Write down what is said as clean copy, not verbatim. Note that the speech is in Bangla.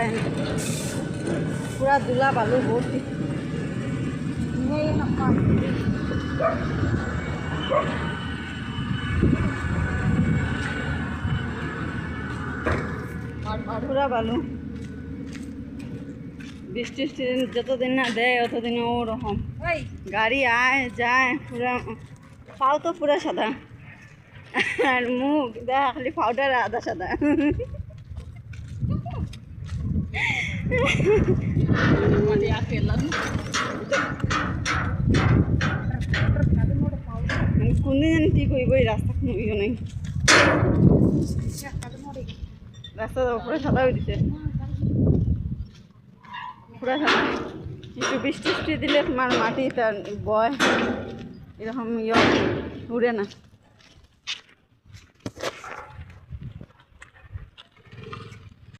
পায় না, পুরা ধুলা বালু ভর্তি। পুরা বালু, বৃষ্টি যতদিন না দেয় অতদিন ওরকম গাড়ি আয় যায়, পুরা পাও তো পুরা সাদা, আর মুখ দেখা খালি পাউডার আদা সাদা। কোনদিন জানি ঠিক হইব, এই রাস্তা কোনো ইয়ে নেই, রাস্তা পুরো সাদা হয়ে দিছে, পুরা সাদা। একটু বৃষ্টি দিলে তোমার মাটি তার বয়, এরকম ইয়ে উড়ে না।